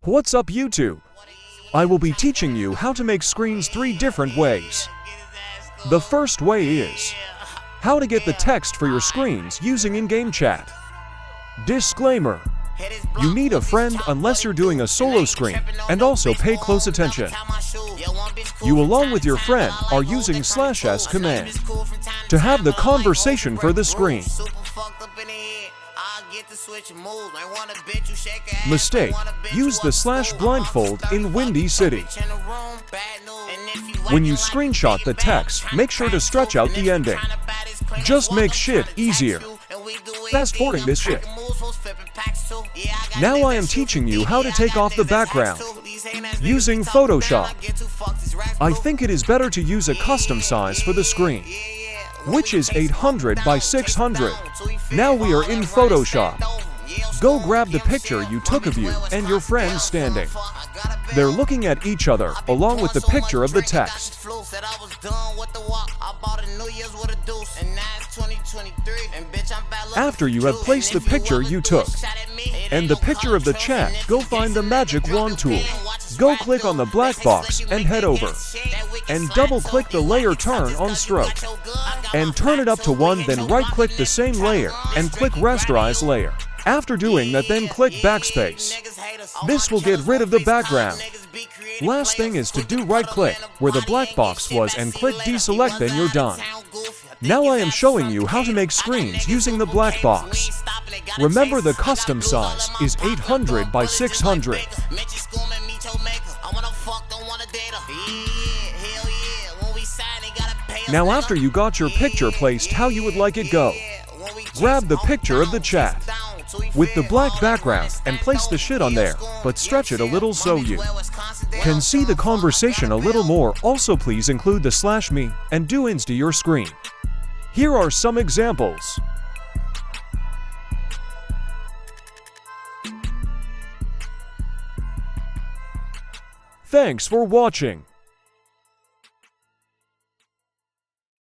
What's up YouTube? I will be teaching you how to make screens 3 different ways. The first way is how to get the text for your screens using in-game chat. Disclaimer: you need a friend unless you're doing a solo screen, and also pay close attention. You along with your friend are using /s command to have the conversation for the screen. Mistake: use the /blindfold in Windy City. When you screenshot the text, make sure to stretch out the ending. Just make shit easier. Fast forwarding this shit. Now I am teaching you how to take off the background using Photoshop. I think it is better to use a custom size for the screen, which is 800 by 600. Now we are in Photoshop. Go grab the picture you took of you and your friend standing. They're looking at each other along with the picture of the text. After you have placed the picture you took and the picture of the chat, go find the magic wand tool. Go click on the black box and head over. And double click the layer turn on stroke. And turn it up to 1, then right click the same layer and click rasterize layer. After doing that, then click backspace. This will get rid of the background. Last thing is to do right click where the black box was and click deselect, then you're done. Now I am showing you how to make screens using the black box. Remember, the custom size is 800 by 600. Now after you got your picture placed how you would like it go, grab the picture of the chat with the black background and place the shit on there, but stretch it a little so you can see the conversation a little more. Also please include the /me and do insta your screen. Here are some examples. Thanks for watching.